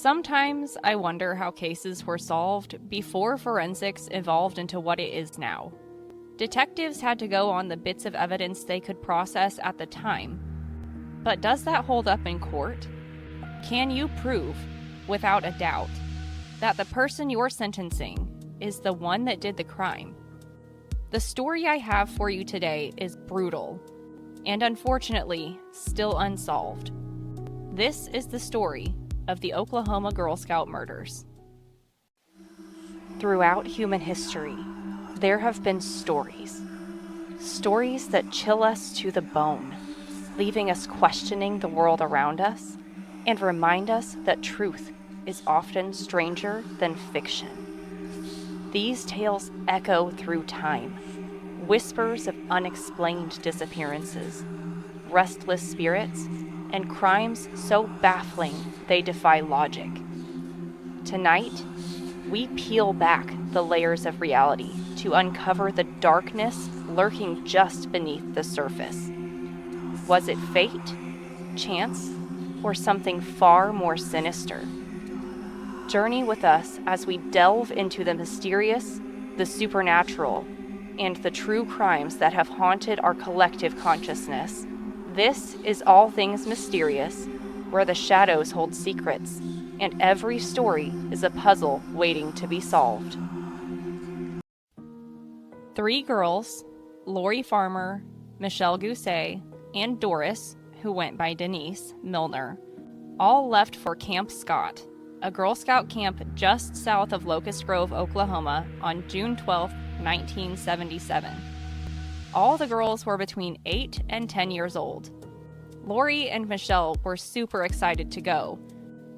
Sometimes I wonder how cases were solved before forensics evolved into what it is now. Detectives had to go on the bits of evidence they could process at the time. But does that hold up in court? Can you prove, without a doubt, that the person you're sentencing is the one that did the crime? The story I have for you today is brutal, and unfortunately, still unsolved. This is the story of the Oklahoma Girl Scout murders. Throughout human history, there have been stories that chill us to the bone, leaving us questioning the world around us, and remind us that truth is often stranger than fiction. These tales echo through time, whispers of unexplained disappearances, restless spirits, and crimes so baffling they defy logic. Tonight, we peel back the layers of reality to uncover the darkness lurking just beneath the surface. Was it fate, chance, or something far more sinister? Journey with us as we delve into the mysterious, the supernatural, and the true crimes that have haunted our collective consciousness. This is All Things Mysterious, where the shadows hold secrets, and every story is a puzzle waiting to be solved. Three girls, Lori Farmer, Michelle Gousset, and Doris, who went by Denise Milner, all left for Camp Scott, a Girl Scout camp just south of Locust Grove, Oklahoma, on June 12, 1977. All the girls were between 8 and 10 years old. Lori and Michelle were super excited to go,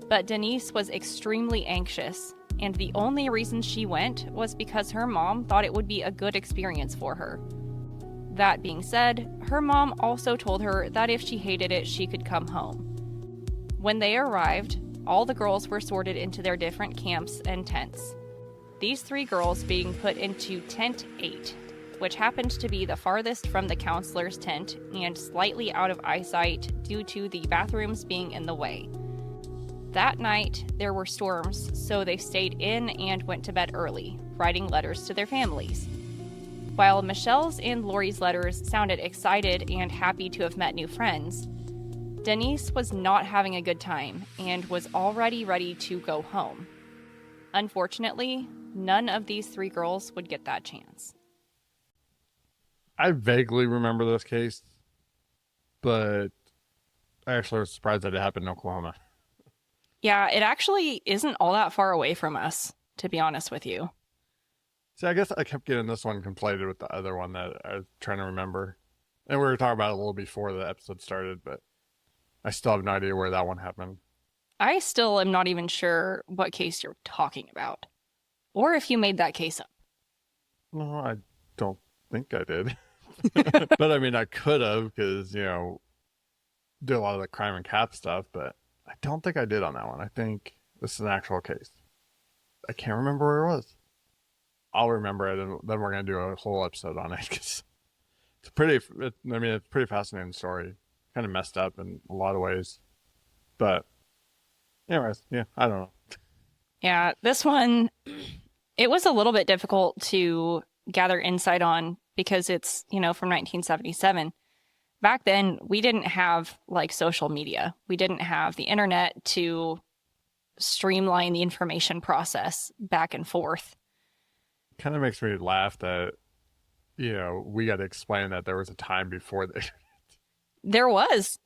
but Denise was extremely anxious, and the only reason she went was because her mom thought it would be a good experience for her. That being said, her mom also told her that if she hated it, she could come home. When they arrived, all the girls were sorted into their different camps and tents. These three girls being put into Tent 8, which happened to be the farthest from the counselor's tent and slightly out of eyesight due to the bathrooms being in the way. That night, there were storms, so they stayed in and went to bed early, writing letters to their families. While Michelle's and Lori's letters sounded excited and happy to have met new friends, Denise was not having a good time and was already ready to go home. Unfortunately, none of these three girls would get that chance. I vaguely remember this case, but I actually was surprised that it happened in Oklahoma. Yeah, it actually isn't all that far away from us, to be honest with you. See, I guess I kept getting this one conflated with the other one that I was trying to remember. And we were talking about it a little before the episode started, but I still have no idea where that one happened. I still am not even sure what case you're talking about, or if you made that case up. No, I don't think I did. But I mean, I could have because, do a lot of the crime and cap stuff, but I don't think I did on that one. I think this is an actual case. I can't remember where it was. I'll remember it, and then we're going to do a whole episode on it because it's a pretty fascinating story. Kind of messed up in a lot of ways. But anyways, yeah, I don't know. Yeah, this one, it was a little bit difficult to gather insight on because it's, from 1977. Back then, we didn't have social media. We didn't have the internet to streamline the information process back and forth. Kind of makes me laugh that, we got to explain that there was a time before the internet. There was,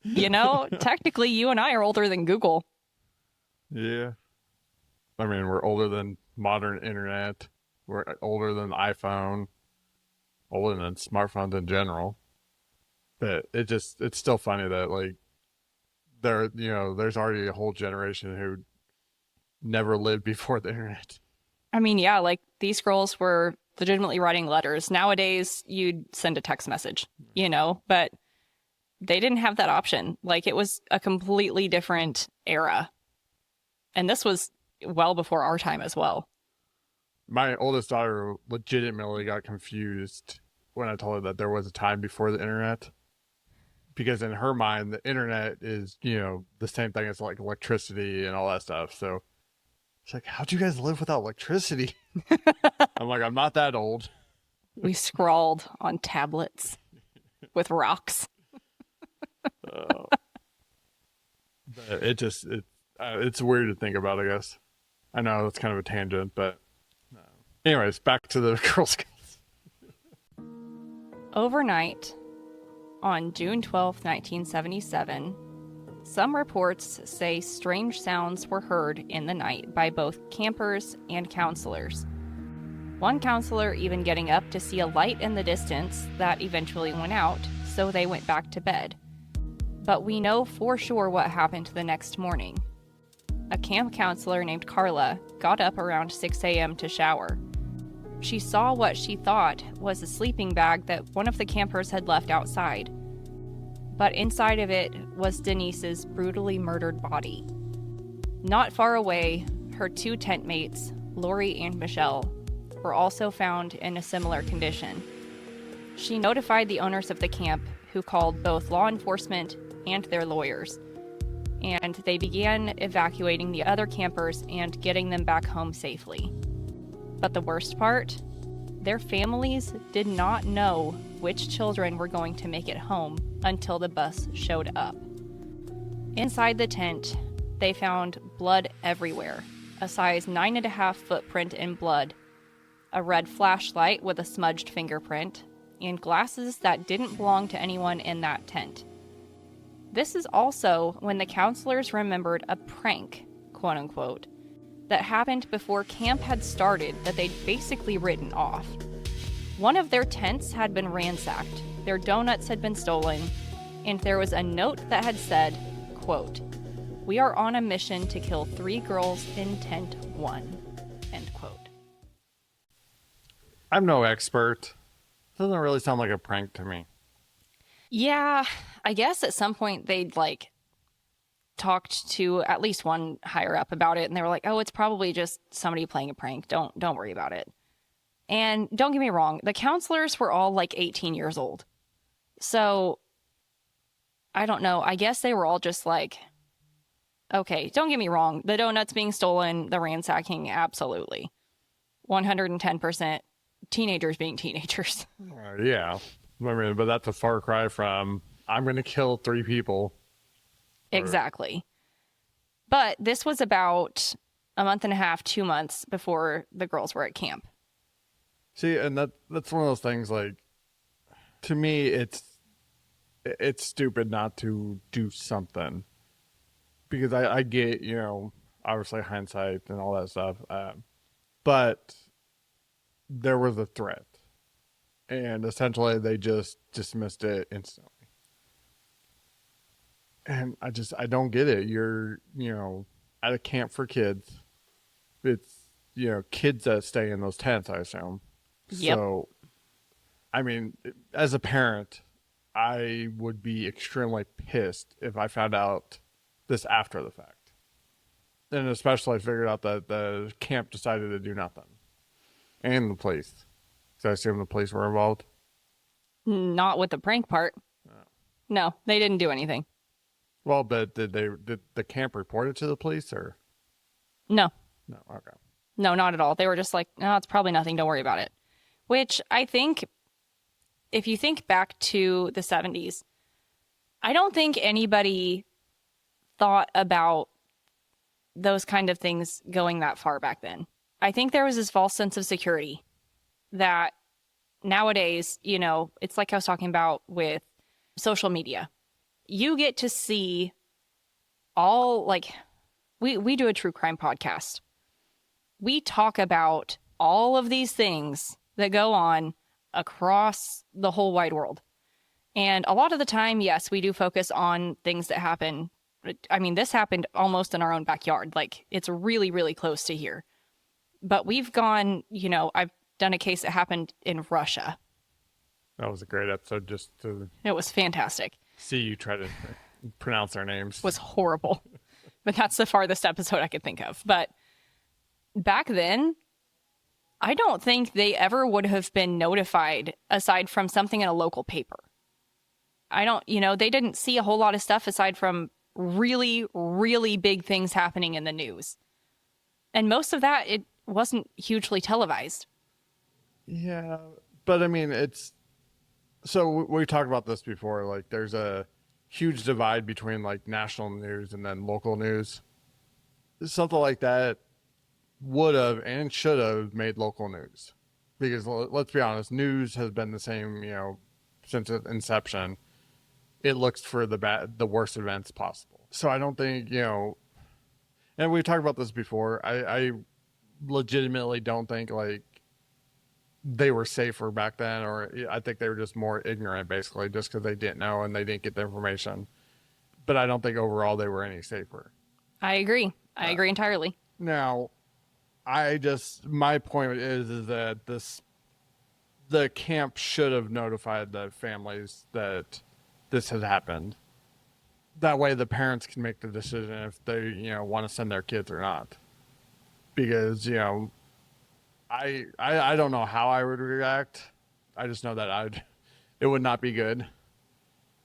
technically you and I are older than Google. Yeah. I mean, we're older than modern internet. We're older than the iPhone, older than smartphones in general. But it's still funny that there's already a whole generation who never lived before the internet. I mean, yeah, these girls were legitimately writing letters. Nowadays, you'd send a text message, but they didn't have that option. It was a completely different era. And this was well before our time as well. My oldest daughter legitimately got confused when I told her that there was a time before the internet. because in her mind, the internet is, the same thing as like electricity and all that stuff. So it's like, how'd you guys live without electricity? I'm like, I'm not that old. We scrawled on tablets with rocks. Uh, but it's weird to think about, I guess. I know it's kind of a tangent, but anyways, back to the Girl Scouts. Overnight, on June 12, 1977, some reports say strange sounds were heard in the night by both campers and counselors. One counselor even getting up to see a light in the distance that eventually went out, so they went back to bed. But we know for sure what happened the next morning. A camp counselor named Carla got up around 6 a.m. to shower. She saw what she thought was a sleeping bag that one of the campers had left outside. But inside of it was Denise's brutally murdered body. Not far away, her two tent mates, Lori and Michelle, were also found in a similar condition. She notified the owners of the camp, who called both law enforcement and their lawyers, and they began evacuating the other campers and getting them back home safely. But the worst part? Their families did not know which children were going to make it home until the bus showed up. Inside the tent, they found blood everywhere, a size 9.5 footprint in blood, a red flashlight with a smudged fingerprint, and glasses that didn't belong to anyone in that tent. This is also when the counselors remembered a prank, quote unquote, that happened before camp had started that they'd basically written off. One of their tents had been ransacked, their donuts had been stolen, and there was a note that had said, quote, "We are on a mission to kill 3 girls in tent 1, end quote. I'm no expert. Doesn't really sound like a prank to me. Yeah, I guess at some point they'd talked to at least one higher up about it, and they were like, "Oh, it's probably just somebody playing a prank. Don't worry about it." And don't get me wrong, the counselors were all 18 years old. So I don't know. I guess they were all just okay, don't get me wrong. The donuts being stolen, the ransacking, absolutely. 110% teenagers being teenagers. Yeah. I mean, but that's a far cry from, I'm going to kill 3 people. Exactly. But this was about a month and a half, 2 months before the girls were at camp. See, and that's one of those things, to me, it's stupid not to do something. Because I get, obviously hindsight and all that stuff. But there was a threat. And essentially they just dismissed it instantly. And I don't get it. You're, at a camp for kids. It's, kids that stay in those tents, I assume. Yep. So, I mean, as a parent, I would be extremely pissed if I found out this after the fact. And especially I figured out that the camp decided to do nothing. And the police. So I assume the police were involved? Not with the prank part. No, they didn't do anything. Well, but did the camp report it to the police or? No. No, okay. No, not at all. They were just no, it's probably nothing. Don't worry about it. Which I think, if you think back to the 70s, I don't think anybody thought about those kind of things going that far back then. I think there was this false sense of security that nowadays, it's like I was talking about with social media. You get to see all, we do a true crime podcast. We talk about all of these things that go on across the whole wide world. And a lot of the time, yes, we do focus on things that happen. I mean, this happened almost in our own backyard. It's really, really close to here. But we've gone, I've done a case that happened in Russia. That was a great episode just to... It was fantastic. See you try to pronounce their names. It was horrible. But that's the farthest episode I could think of. But back then, I don't think they ever would have been notified aside from something in a local paper. I don't, they didn't see a whole lot of stuff aside from really, really big things happening in the news. And most of that, it wasn't hugely televised. Yeah, but I mean, we talked about this before. Like, there's a huge divide between like national news and then local news. Something like that would have and should have made local news, because let's be honest, news has been the same, since its inception. It looks for the worst events possible. So I don't think, and we talked about this before. I legitimately don't think like they were safer back then, or I think they were just more ignorant, basically, just because they didn't know and they didn't get the information. But I don't think overall they were any safer. I agree. I agree entirely. Now, my point is that the camp should have notified the families that this has happened. That way the parents can make the decision if they, want to send their kids or not. Because, I don't know how I would react. I just know that it would not be good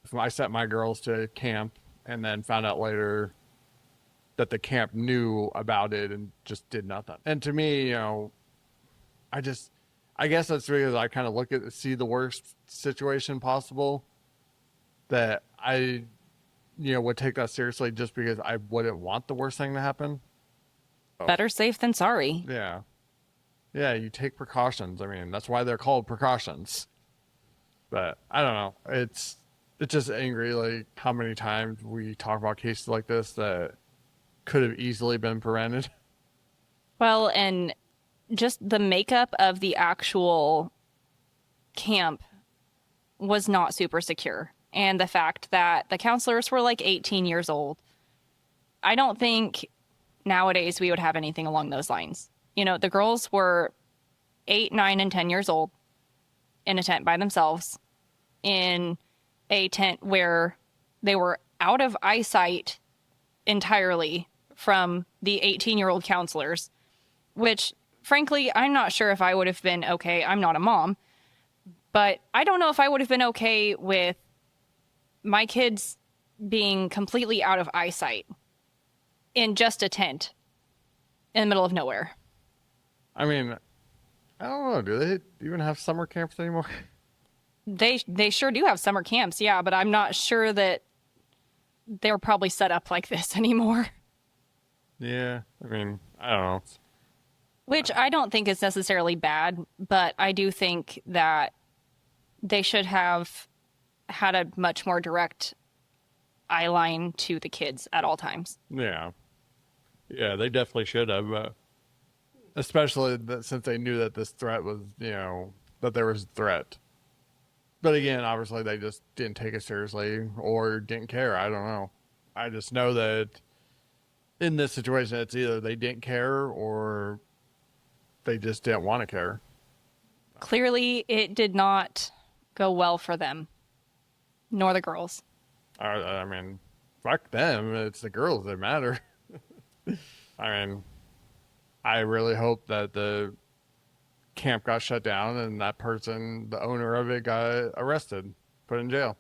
if I sent my girls to camp and then found out later that the camp knew about it and just did nothing. And to me, I guess that's because I kind of see the worst situation possible, that I, would take that seriously, just because I wouldn't want the worst thing to happen. Better safe than sorry. Yeah. Yeah, you take precautions. I mean, that's why they're called precautions. But I don't know. It's just angry, like, how many times we talk about cases like this that could have easily been prevented. Well, and just the makeup of the actual camp was not super secure. And the fact that the counselors were like 18 years old. I don't think nowadays we would have anything along those lines. The girls were 8, 9, and 10 years old in a tent by themselves, in a tent where they were out of eyesight entirely from the 18-year-old counselors, which, frankly, I'm not sure if I would have been okay. I'm not a mom, but I don't know if I would have been okay with my kids being completely out of eyesight in just a tent in the middle of nowhere. I mean, I don't know. Do they even have summer camps anymore? They sure do have summer camps, yeah, but I'm not sure that they're probably set up like this anymore. Yeah, I mean, I don't know. Which I don't think is necessarily bad, but I do think that they should have had a much more direct eye line to the kids at all times. Yeah. Yeah, they definitely should have. Especially since they knew that this threat was, that there was a threat. But again, obviously they just didn't take it seriously or didn't care. I don't know. I just know that in this situation, it's either they didn't care or they just didn't want to care. Clearly, it did not go well for them, nor the girls. I mean, fuck them. It's the girls that matter. I mean, I really hope that the camp got shut down and that person, the owner of it, got arrested, put in jail.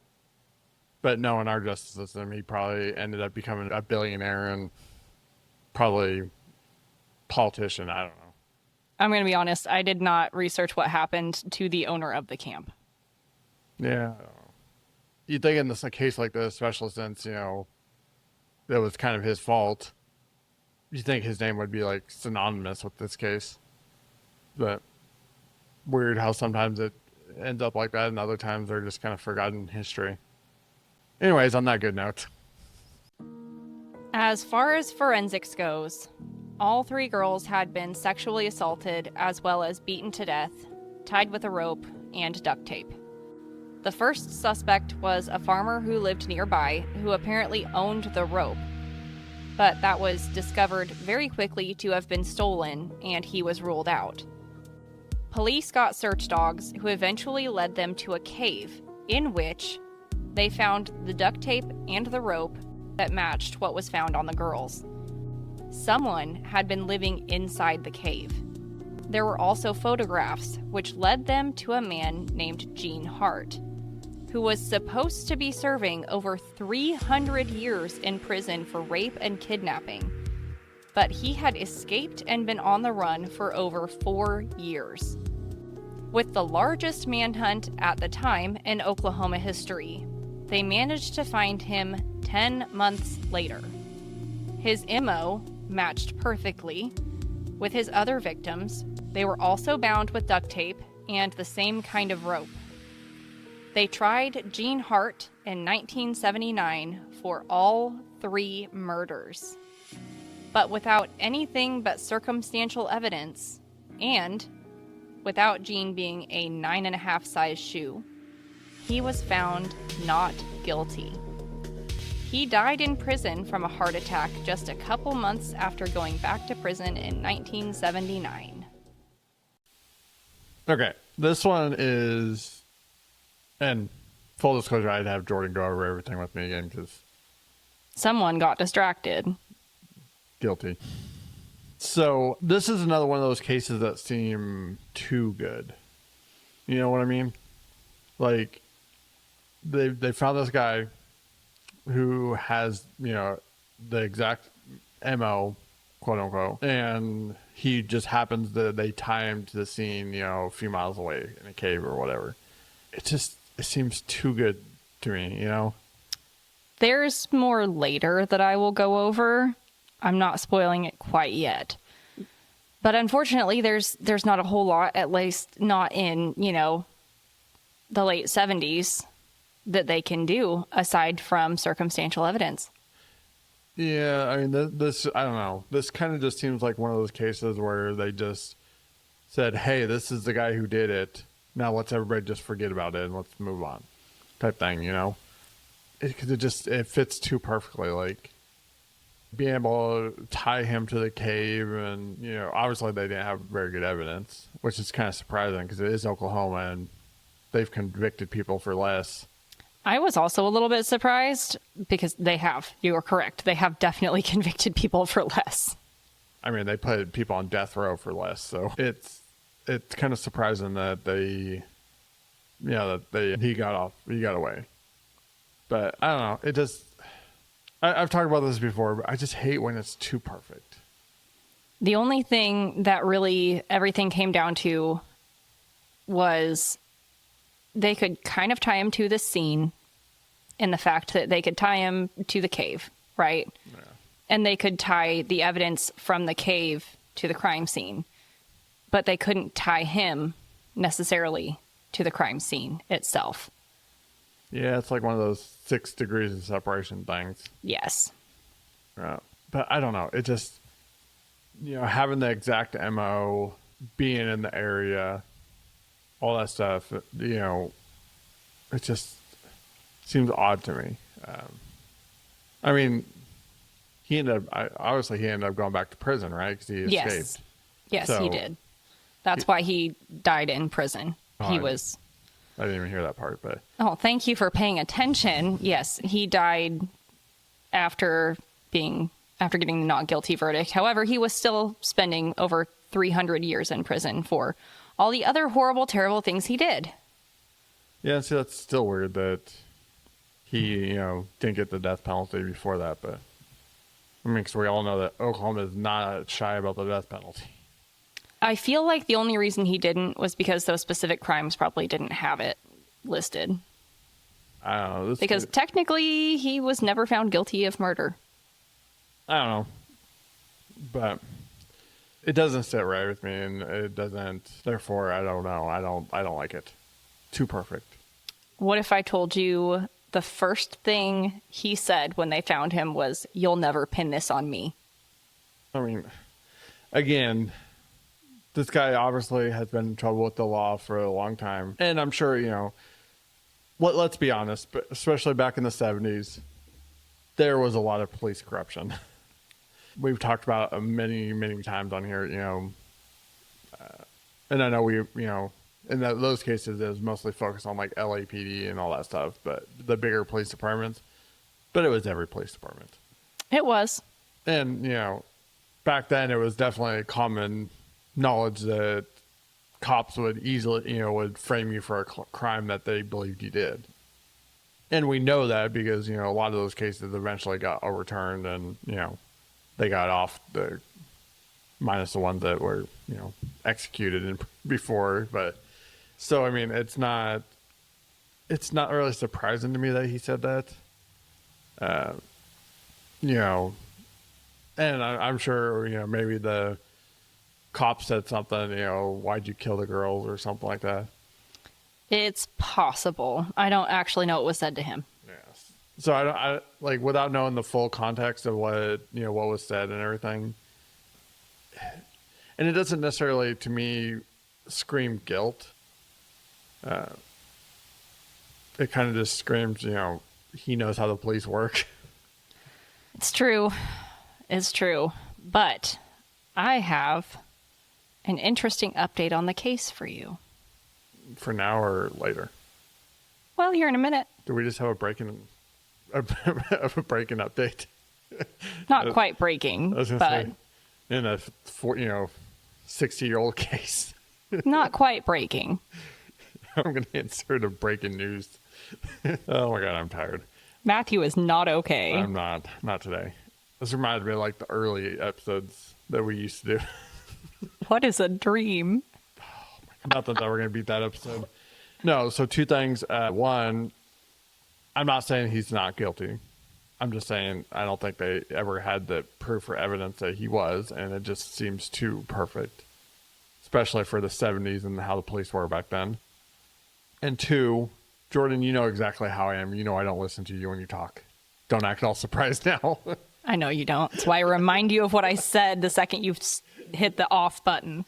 But no, in our justice system, he probably ended up becoming a billionaire and probably politician. I don't know. I'm going to be honest. I did not research what happened to the owner of the camp. Yeah. I don't know. You'd think in a case like this, especially since, that was kind of his fault, you think his name would be like synonymous with this case. But weird how sometimes it ends up like that and other times they're just kind of forgotten history. Anyways, on that good note. As far as forensics goes, all 3 girls had been sexually assaulted as well as beaten to death, tied with a rope, and duct tape. The first suspect was a farmer who lived nearby who apparently owned the rope, but that was discovered very quickly to have been stolen, and he was ruled out. Police got search dogs who eventually led them to a cave in which they found the duct tape and the rope that matched what was found on the girls. Someone had been living inside the cave. There were also photographs which led them to a man named Gene Hart. who was supposed to be serving over 300 years in prison for rape and kidnapping. But he had escaped and been on the run for over 4 years. With the largest manhunt at the time in Oklahoma history, they managed to find him 10 months later. His MO matched perfectly with his other victims. They were also bound with duct tape and the same kind of rope. They tried Gene Hart in 1979 for all 3 murders. But without anything but circumstantial evidence, and without Gene being a 9.5 size shoe, he was found not guilty. He died in prison from a heart attack just a couple months after going back to prison in 1979. Okay, this one is, and full disclosure, I'd have Jordan go over everything with me again because someone got distracted. Guilty. So this is another one of those cases that seem too good. You know what I mean? Like they found this guy who has, you know, the exact MO, quote unquote, and he just happens that they tie him to the scene, you know, a few miles away in a cave or whatever. It seems too good to me, you know? There's more later that I will go over. I'm not spoiling it quite yet. But unfortunately, there's not a whole lot, at least not in, you know, the late 70s, that they can do aside from circumstantial evidence. Yeah, I mean, this I don't know. This kind of just seems like one of those cases where they just said, hey, this is the guy who did it. Now let's everybody just forget about it and let's move on type thing, you know? Because it fits too perfectly. Like, being able to tie him to the cave and, you know, obviously they didn't have very good evidence, which is kind of surprising because it is Oklahoma and they've convicted people for less. I was also a little bit surprised because you are correct. They have definitely convicted people for less. I mean, they put people on death row for less. So it's kind of surprising that he got away. But I don't know. It just, I've talked about this before, but I just hate when it's too perfect. The only thing that really everything came down to was they could kind of tie him to the scene in the fact that they could tie him to the cave, right? Yeah. And they could tie the evidence from the cave to the crime scene, but they couldn't tie him necessarily to the crime scene itself. Yeah, it's like one of those 6 degrees of separation things. Yes. But I don't know. It just, you know, having the exact MO, being in the area, all that stuff, you know, it just seems odd to me. I mean, he ended up going back to prison, right? Because he escaped. Yes, so, he did. That's why he died in prison. I didn't even hear that part, but... Oh, thank you for paying attention. Yes, he died after getting the not guilty verdict. However, he was still spending over 300 years in prison for all the other horrible, terrible things he did. Yeah, see, that's still weird that he, you know, didn't get the death penalty before that, but... I mean, because we all know that Oklahoma is not shy about the death penalty. I feel like the only reason he didn't was because those specific crimes probably didn't have it listed. I don't know. Because technically, he was never found guilty of murder. I don't know. But it doesn't sit right with me, and it doesn't... Therefore, I don't know. I don't like it. Too perfect. What if I told you the first thing he said when they found him was, "You'll never pin this on me"? I mean, again... This guy obviously has been in trouble with the law for a long time. And I'm sure, you know, let's be honest, but especially back in the 70s, there was a lot of police corruption. We've talked about it many, many times on here, you know, and I know we, you know, in those cases, it was mostly focused on like LAPD and all that stuff, but the bigger police departments, but it was every police department. It was. And, you know, back then it was definitely a common knowledge that cops would easily, you know, would frame you for a crime that they believed you did. And we know that because, a lot of those cases eventually got overturned and, they got off the minus the ones that were, executed before. But so, I mean, it's not really surprising to me that he said that. And I'm sure, maybe the cop said something, why'd you kill the girls or something like that. It's possible. I don't actually know what was said to him. Yes. So I like, without knowing the full context of what was said and everything. And it doesn't necessarily, to me, scream guilt. It kind of just screams, he knows how the police work. It's true. It's true. But I have an interesting update on the case for you. For now or later? Well, here in a minute. Do we just have a breaking update? Not quite breaking, I was gonna but say, in a 60-year-old case. not quite breaking. I'm going to insert a breaking news. Oh my God, I'm tired. Matthew is not okay. I'm not today. This reminds me of like the early episodes that we used to do. What is a dream? Nothing's ever going to beat that episode. No, so two things. One, I'm not saying he's not guilty. I'm just saying I don't think they ever had the proof or evidence that he was, and it just seems too perfect, especially for the 70s and how the police were back then. And two, Jordan, you know exactly how I am. You know I don't listen to you when you talk. Don't act all surprised now. I know you don't. That's why I remind you of what I said the second you hit the off button.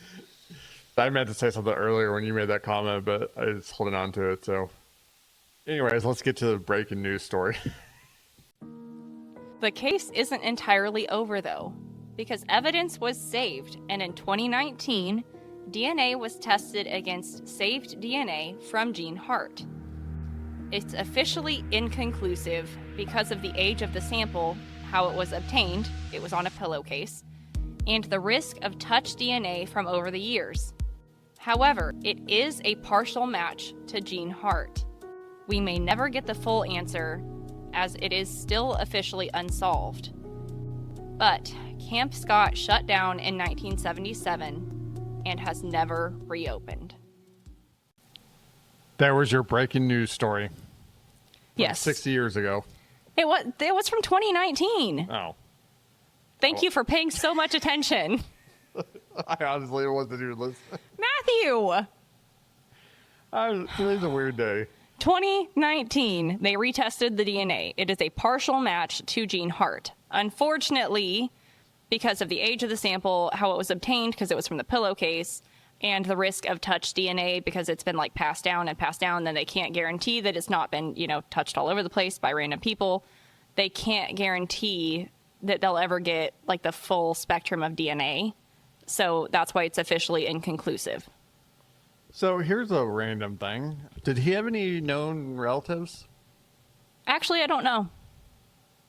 I meant to say something earlier when you made that comment, but I was holding on to it. So anyways, let's get to the breaking news story. The case isn't entirely over, though, because evidence was saved, and in 2019, DNA was tested against saved DNA from Jean Hart. It's officially inconclusive because of the age of the sample, how it was obtained, it was on a pillowcase, and the risk of touch DNA from over the years. However, it is a partial match to Jean Hart. We may never get the full answer, as it is still officially unsolved. But Camp Scott shut down in 1977 and has never reopened. There was your breaking news story. Yes. 60 years ago. It was from 2019. Oh. Thank you for paying so much attention. I honestly wasn't even listening. Matthew! Today's a weird day. 2019, they retested the DNA. It is a partial match to Jean Hart. Unfortunately, because of the age of the sample, how it was obtained, because it was from the pillowcase, and the risk of touch DNA, because it's been like passed down, then they can't guarantee that it's not been, touched all over the place by random people. They can't guarantee that they'll ever get like the full spectrum of DNA. So that's why it's officially inconclusive. So here's a random thing. Did he have any known relatives? Actually, I don't know.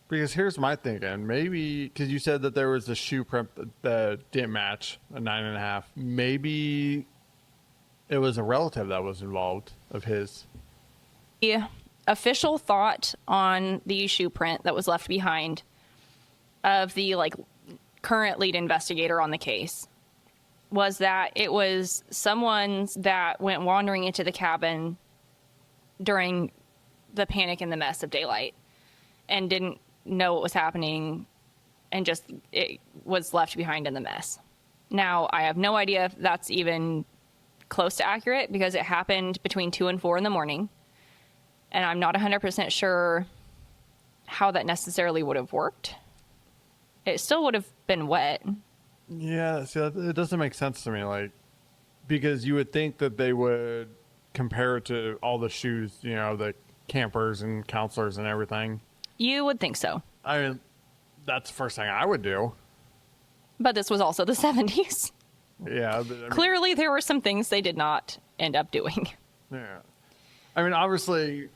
Because here's my thinking. Maybe, because you said that there was a shoe print that didn't match, a 9.5. Maybe it was a relative that was involved of his. The official thought on the shoe print that was left behind of the current lead investigator on the case was that it was someone that went wandering into the cabin during the panic and the mess of daylight and didn't know what was happening and just it was left behind in the mess. Now, I have no idea if that's even close to accurate because it happened between 2 and 4 in the morning. And I'm not 100% sure how that necessarily would have worked. It still would have been wet. Yeah, see, it doesn't make sense to me, because you would think that they would compare it to all the shoes, the campers and counselors and everything. You would think so. I mean, that's the first thing I would do. But this was also the 70s. Yeah. Clearly, there were some things they did not end up doing. Yeah. I mean, obviously,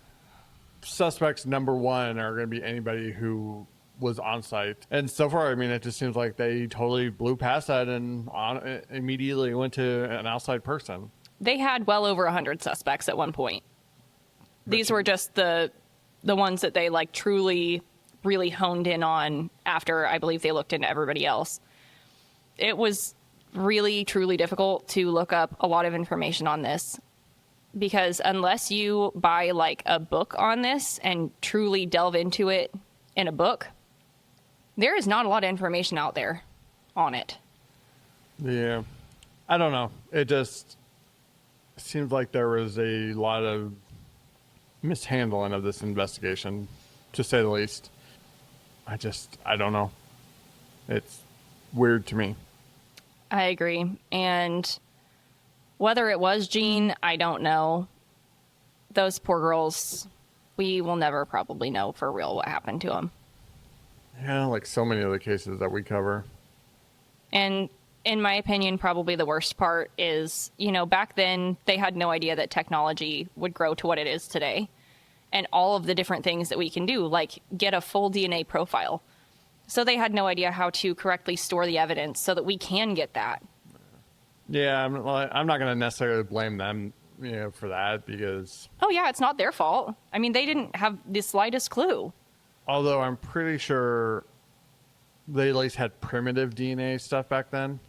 suspects number one are going to be anybody who was on site. And so far, I mean, it just seems like they totally blew past that and immediately went to an outside person. They had well over 100 suspects at one point. These were just the the ones that they like truly, really honed in on after I believe they looked into everybody else. It was really, truly difficult to look up a lot of information on this because unless you buy like a book on this and truly delve into it in a book, there is not a lot of information out there on it. Yeah. I don't know. It just seems like there was a lot of mishandling of this investigation, to say the least. I don't know. It's weird to me. I agree. And whether it was Gene, I don't know. Those poor girls, we will never probably know for real what happened to them. Yeah, like so many of the cases that we cover. And in my opinion, probably the worst part is, back then they had no idea that technology would grow to what it is today. And all of the different things that we can do, like get a full DNA profile. So they had no idea how to correctly store the evidence so that we can get that. Yeah, I'm not going to necessarily blame them, for that because... Oh, yeah, it's not their fault. I mean, they didn't have the slightest clue. Although I'm pretty sure they at least had primitive DNA stuff back then.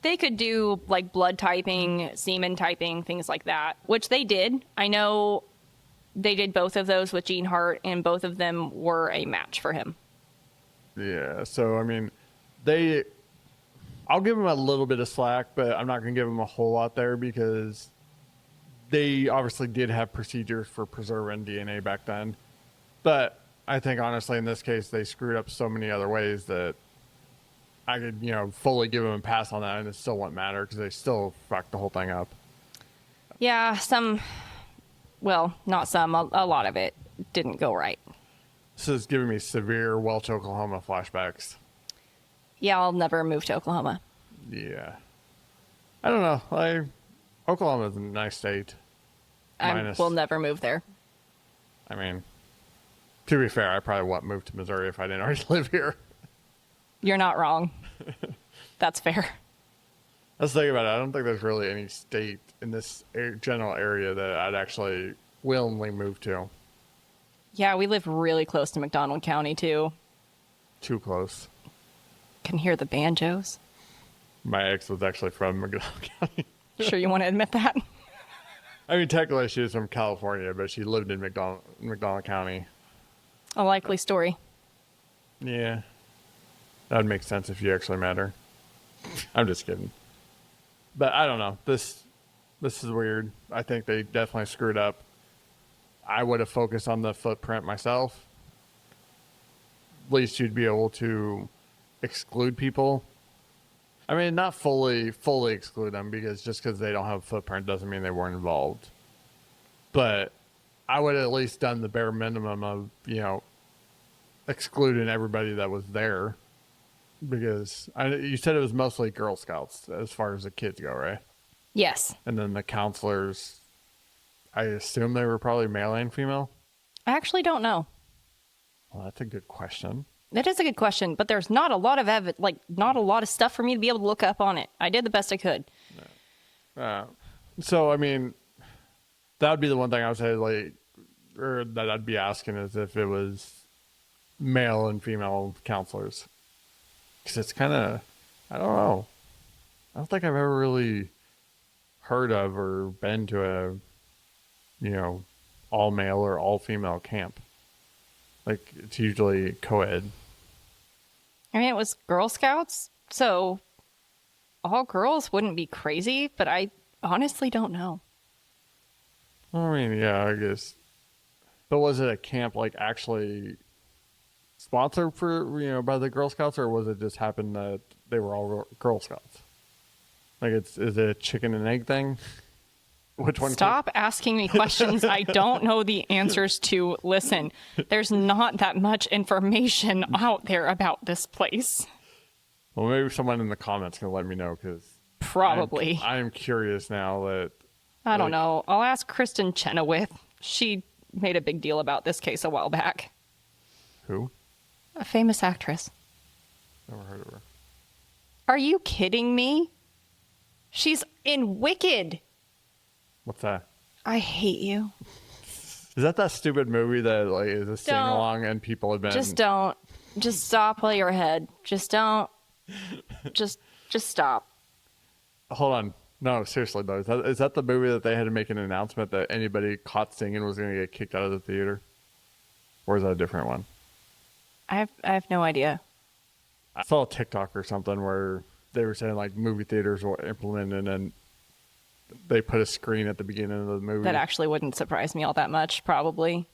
They could do, like, blood typing, semen typing, things like that, which they did. I know they did both of those with Gene Hart, and both of them were a match for him. Yeah, so, I mean, I'll give them a little bit of slack, but I'm not going to give them a whole lot there because they obviously did have procedures for preserving DNA back then. But I think, honestly, in this case, they screwed up so many other ways that I could, fully give them a pass on that, and it still wouldn't matter because they still fucked the whole thing up. Yeah, not some, a lot of it didn't go right. This is giving me severe Welch, Oklahoma flashbacks. Yeah, I'll never move to Oklahoma. Yeah. I don't know. Oklahoma's a nice state. I will never move there. I mean, to be fair, I probably wouldn't move to Missouri if I didn't already live here. You're not wrong. That's fair. Let's think about it. I don't think there's really any state in this general area that I'd actually willingly move to. Yeah, we live really close to McDonald County, too. Too close. Can hear the banjos. My ex was actually from McDonald County. Sure you want to admit that? I mean, technically she was from California, but she lived in McDonald County. A likely story. Yeah. That would make sense if you actually met her. I'm just kidding. But I don't know. This is weird. I think they definitely screwed up. I would have focused on the footprint myself. At least you'd be able to exclude people. I mean, not fully exclude them because just because they don't have a footprint doesn't mean they weren't involved. But I would have at least done the bare minimum of, excluding everybody that was there. Because you said it was mostly Girl Scouts as far as the kids go, right? Yes. And then the counselors, I assume they were probably male and female? I actually don't know. Well, that's a good question. That is a good question, but there's not a lot of not a lot of stuff for me to be able to look up on it. I did the best I could. So, I mean, that would be the one thing I would say, or that I'd be asking is if it was male and female counselors. Because it's kind of, I don't know. I don't think I've ever really heard of or been to a, all male or all female camp. Like, it's usually co-ed. I mean, it was Girl Scouts, so all girls wouldn't be crazy, but I honestly don't know. I mean, yeah, I guess. But was it a camp, actually sponsored for, by the Girl Scouts, or was it just happened that they were all Girl Scouts? Is it a chicken and egg thing? Which one? Stop asking me questions I don't know the answers to. Listen, there's not that much information out there about this place. Well, maybe someone in the comments can let me know, because probably I am curious now that I don't know. I'll ask Kristen Chenoweth. She made a big deal about this case a while back. Who? A famous actress. Never heard of her. Are you kidding me? She's in Wicked. What's that? I hate you. Is that stupid movie that like is a sing along and people have been Just don't. Just stop while you're ahead. Just don't. Just stop. Hold on. No, seriously though. Is that the movie that they had to make an announcement that anybody caught singing was going to get kicked out of the theater? Or is that a different one? I have no idea. I saw a TikTok or something where they were saying like movie theaters will implement and then they put a screen at the beginning of the movie. That actually wouldn't surprise me all that much, probably.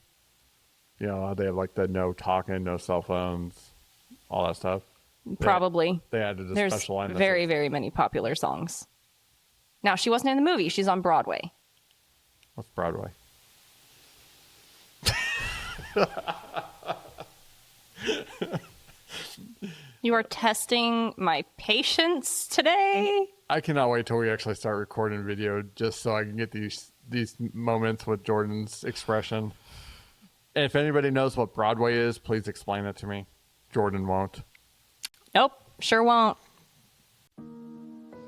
You know, they have like the no talking, no cell phones, all that stuff. Probably. They added a There's special line. Very, very many popular songs. Now, she wasn't in the movie. She's on Broadway. What's Broadway? You are testing my patience today. I cannot wait till we actually start recording video just so I can get these moments with Jordan's expression. And if anybody knows what Broadway is, please explain it to me. Jordan won't. Nope, sure won't.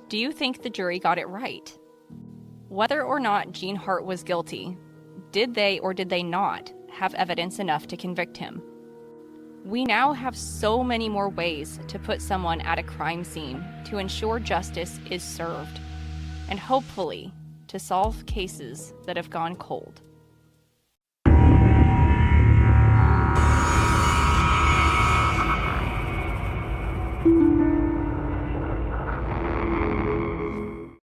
Do you think the jury got it right? Whether or not Gene Hart was guilty, did they or did they not have evidence enough to convict him? We now have so many more ways to put someone at a crime scene to ensure justice is served, and hopefully to solve cases that have gone cold.